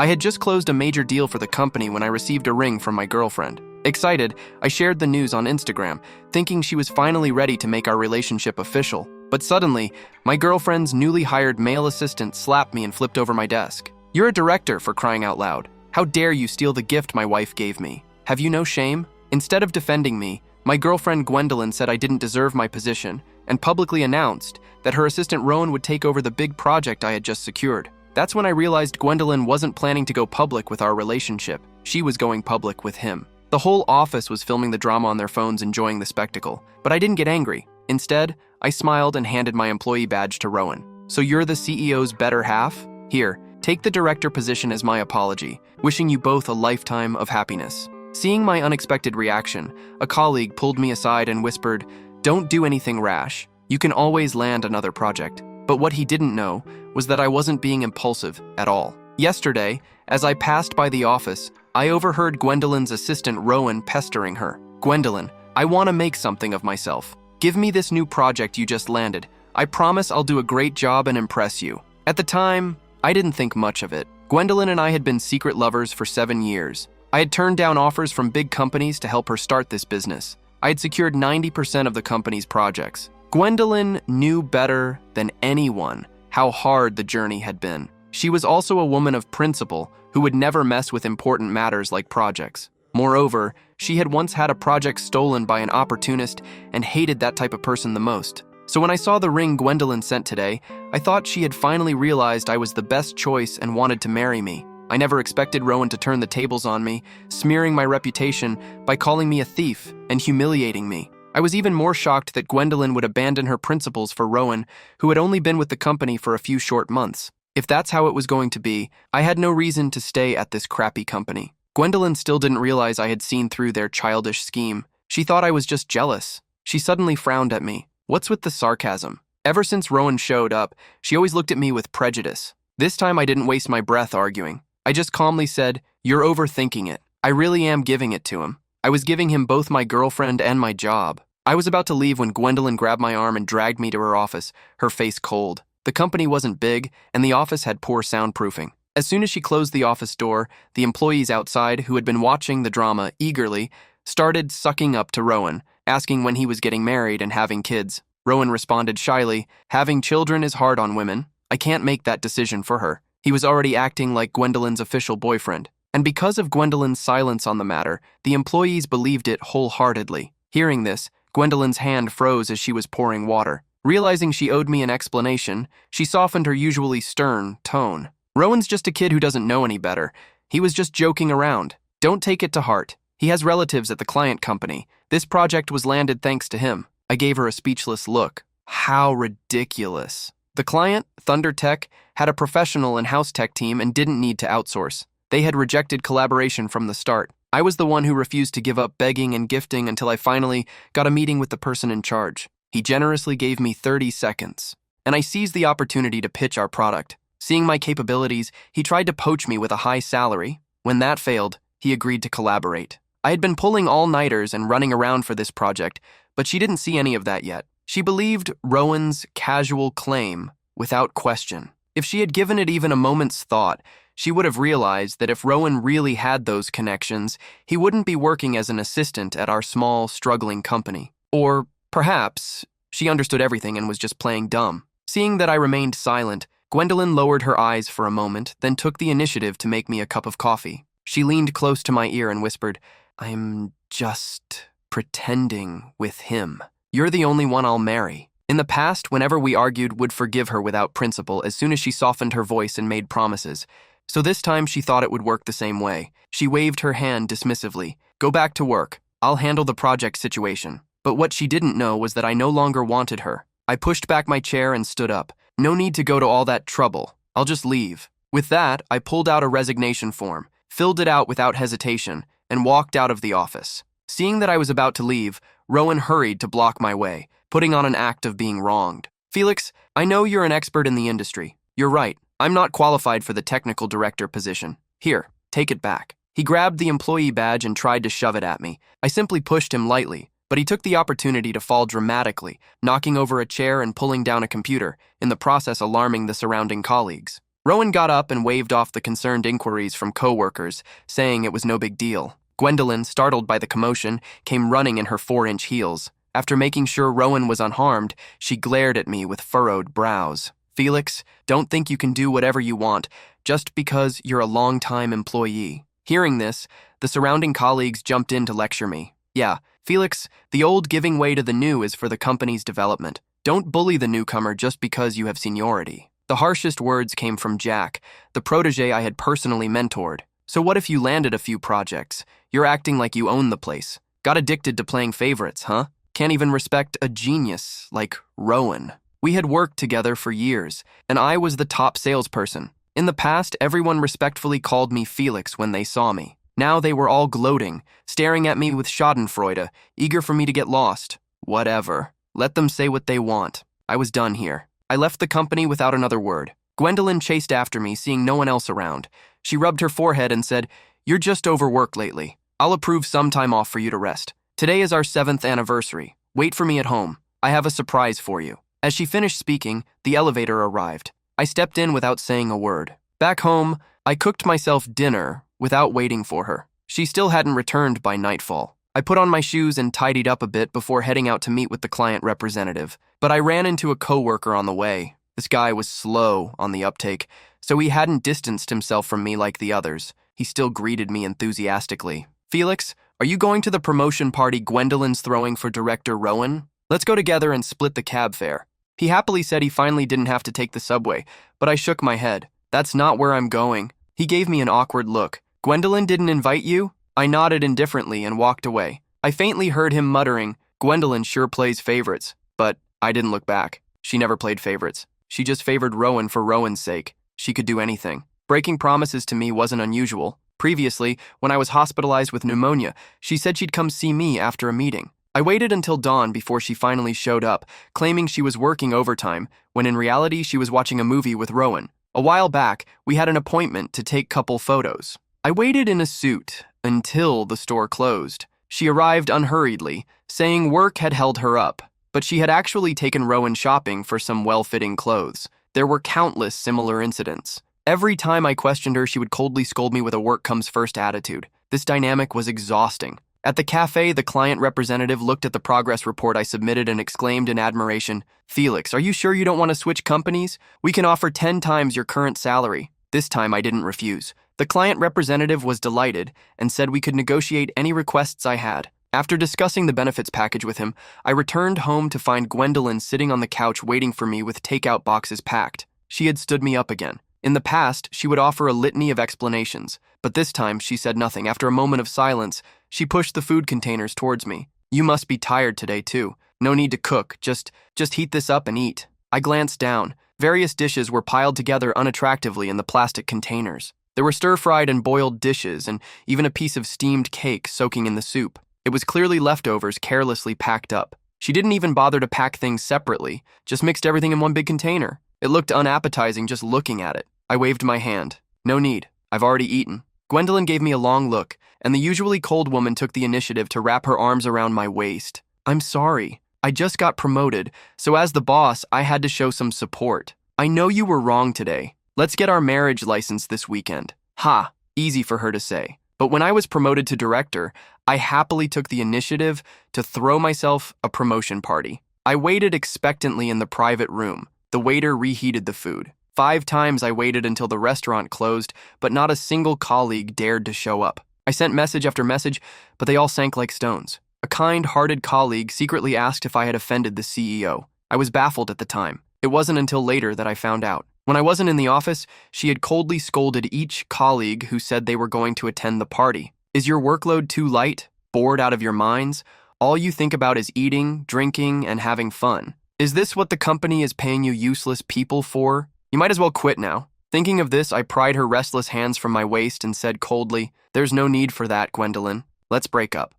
I had just closed a major deal for the company when I received a ring from my girlfriend. Excited, I shared the news on Instagram, thinking she was finally ready to make our relationship official. But suddenly, my girlfriend's newly hired male assistant slapped me and flipped over my desk. "You're a director, for crying out loud. How dare you steal the gift my wife gave me? Have you no shame?" Instead of defending me, my girlfriend Gwendolyn said I didn't deserve my position and publicly announced that her assistant Rowan would take over the big project I had just secured. That's when I realized Gwendolyn wasn't planning to go public with our relationship. She was going public with him. The whole office was filming the drama on their phones, enjoying the spectacle. But I didn't get angry. Instead, I smiled and handed my employee badge to Rowan. "So you're the CEO's better half? Here, take the director position as my apology, wishing you both a lifetime of happiness." Seeing my unexpected reaction, a colleague pulled me aside and whispered, "Don't do anything rash. You can always land another project." But what he didn't know was that I wasn't being impulsive at all. Yesterday, as I passed by the office, I overheard Gwendolyn's assistant Rowan pestering her. "Gwendolyn, I want to make something of myself. Give me this new project you just landed. I promise I'll do a great job and impress you." At the time, I didn't think much of it. Gwendolyn and I had been secret lovers for 7 years. I had turned down offers from big companies to help her start this business. I had secured 90% of the company's projects. Gwendolyn knew better than anyone how hard the journey had been. She was also a woman of principle who would never mess with important matters like projects. Moreover, she had once had a project stolen by an opportunist and hated that type of person the most. So when I saw the ring Gwendolyn sent today, I thought she had finally realized I was the best choice and wanted to marry me. I never expected Rowan to turn the tables on me, smearing my reputation by calling me a thief and humiliating me. I was even more shocked that Gwendolyn would abandon her principles for Rowan, who had only been with the company for a few short months. If that's how it was going to be, I had no reason to stay at this crappy company. Gwendolyn still didn't realize I had seen through their childish scheme. She thought I was just jealous. She suddenly frowned at me. What's with the sarcasm? Ever since Rowan showed up, she always looked at me with prejudice. This time I didn't waste my breath arguing. I just calmly said, "You're overthinking it. I really am giving it to him. I was giving him both my girlfriend and my job." I was about to leave when Gwendolyn grabbed my arm and dragged me to her office, her face cold. The company wasn't big, and the office had poor soundproofing. As soon as she closed the office door, the employees outside, who had been watching the drama eagerly, started sucking up to Rowan, asking when he was getting married and having kids. Rowan responded shyly, "Having children is hard on women. I can't make that decision for her." He was already acting like Gwendolyn's official boyfriend. And because of Gwendolyn's silence on the matter, the employees believed it wholeheartedly. Hearing this, Gwendolyn's hand froze as she was pouring water. Realizing she owed me an explanation, she softened her usually stern tone. "Rowan's just a kid who doesn't know any better. He was just joking around. Don't take it to heart. He has relatives at the client company. This project was landed thanks to him." I gave her a speechless look. How ridiculous. The client, Thunder Tech, had a professional in-house tech team and didn't need to outsource. They had rejected collaboration from the start. I was the one who refused to give up begging and gifting until I finally got a meeting with the person in charge. He generously gave me 30 seconds, and I seized the opportunity to pitch our product. Seeing my capabilities, he tried to poach me with a high salary. When that failed, he agreed to collaborate. I had been pulling all-nighters and running around for this project, but she didn't see any of that yet. She believed Rowan's casual claim without question. If she had given it even a moment's thought, she would have realized that if Rowan really had those connections, he wouldn't be working as an assistant at our small, struggling company. Or perhaps she understood everything and was just playing dumb. Seeing that I remained silent, Gwendolyn lowered her eyes for a moment, then took the initiative to make me a cup of coffee. She leaned close to my ear and whispered, "I'm just pretending with him. You're the only one I'll marry." In the past, whenever we argued, would forgive her without principle as soon as she softened her voice and made promises. So this time she thought it would work the same way. She waved her hand dismissively. "Go back to work. I'll handle the project situation." But what she didn't know was that I no longer wanted her. I pushed back my chair and stood up. No need to go to all that trouble. I'll just leave. With that, I pulled out a resignation form, filled it out without hesitation, and walked out of the office. Seeing that I was about to leave, Rowan hurried to block my way, putting on an act of being wronged. "Felix, I know you're an expert in the industry. You're right. I'm not qualified for the technical director position. Here, take it back." He grabbed the employee badge and tried to shove it at me. I simply pushed him lightly, but he took the opportunity to fall dramatically, knocking over a chair and pulling down a computer, in the process alarming the surrounding colleagues. Rowan got up and waved off the concerned inquiries from coworkers, saying it was no big deal. Gwendolyn, startled by the commotion, came running in her 4-inch heels. After making sure Rowan was unharmed, she glared at me with furrowed brows. Felix, don't think you can do whatever you want just because you're a long-time employee. Hearing this, the surrounding colleagues jumped in to lecture me. Yeah, Felix, the old giving way to the new is for the company's development. Don't bully the newcomer just because you have seniority. The harshest words came from Jack, the protege I had personally mentored. So what if you landed a few projects? You're acting like you own the place. Got addicted to playing favorites, huh? Can't even respect a genius like Rowan. We had worked together for years, and I was the top salesperson. In the past, everyone respectfully called me Felix when they saw me. Now they were all gloating, staring at me with schadenfreude, eager for me to get lost. Whatever. Let them say what they want. I was done here. I left the company without another word. Gwendolyn chased after me, seeing no one else around. She rubbed her forehead and said, "You're just overworked lately. I'll approve some time off for you to rest. Today is our 7th anniversary. Wait for me at home. I have a surprise for you." As she finished speaking, the elevator arrived. I stepped in without saying a word. Back home, I cooked myself dinner without waiting for her. She still hadn't returned by nightfall. I put on my shoes and tidied up a bit before heading out to meet with the client representative. But I ran into a coworker on the way. This guy was slow on the uptake, so he hadn't distanced himself from me like the others. He still greeted me enthusiastically. "Felix, are you going to the promotion party Gwendolyn's throwing for Director Rowan? Let's go together and split the cab fare." He happily said he finally didn't have to take the subway, but I shook my head. "That's not where I'm going." He gave me an awkward look. "Gwendolyn didn't invite you?" I nodded indifferently and walked away. I faintly heard him muttering, "Gwendolyn sure plays favorites," but I didn't look back. She never played favorites. She just favored Rowan for Rowan's sake. She could do anything. Breaking promises to me wasn't unusual. Previously, when I was hospitalized with pneumonia, she said she'd come see me after a meeting. I waited until dawn before she finally showed up, claiming she was working overtime, when in reality she was watching a movie with Rowan. A while back, we had an appointment to take couple photos. I waited in a suit until the store closed. She arrived unhurriedly, saying work had held her up, but she had actually taken Rowan shopping for some well-fitting clothes. There were countless similar incidents. Every time I questioned her, she would coldly scold me with a work-comes-first attitude. This dynamic was exhausting. At the cafe, the client representative looked at the progress report I submitted and exclaimed in admiration, "Felix, are you sure you don't want to switch companies? We can offer 10 times your current salary." This time I didn't refuse. The client representative was delighted and said we could negotiate any requests I had. After discussing the benefits package with him, I returned home to find Gwendolyn sitting on the couch waiting for me with takeout boxes packed. She had stood me up again. In the past, she would offer a litany of explanations, but this time she said nothing. After a moment of silence, she pushed the food containers towards me. "You must be tired today, too. No need to cook. Just heat this up and eat." I glanced down. Various dishes were piled together unattractively in the plastic containers. There were stir-fried and boiled dishes, and even a piece of steamed cake soaking in the soup. It was clearly leftovers carelessly packed up. She didn't even bother to pack things separately, just mixed everything in one big container. It looked unappetizing just looking at it. I waved my hand. "No need. I've already eaten." Gwendolyn gave me a long look, and the usually cold woman took the initiative to wrap her arms around my waist. "I'm sorry. I just got promoted, so as the boss, I had to show some support. I know you were wrong today. Let's get our marriage license this weekend." Ha! Easy for her to say. But when I was promoted to director, I happily took the initiative to throw myself a promotion party. I waited expectantly in the private room. The waiter reheated the food. 5 times I waited until the restaurant closed, but not a single colleague dared to show up. I sent message after message, but they all sank like stones. A kind-hearted colleague secretly asked if I had offended the CEO. I was baffled at the time. It wasn't until later that I found out. When I wasn't in the office, she had coldly scolded each colleague who said they were going to attend the party. "Is your workload too light? Bored out of your minds? All you think about is eating, drinking, and having fun. Is this what the company is paying you useless people for? You might as well quit now." Thinking of this, I pried her restless hands from my waist and said coldly, "There's no need for that, Gwendolyn. Let's break up."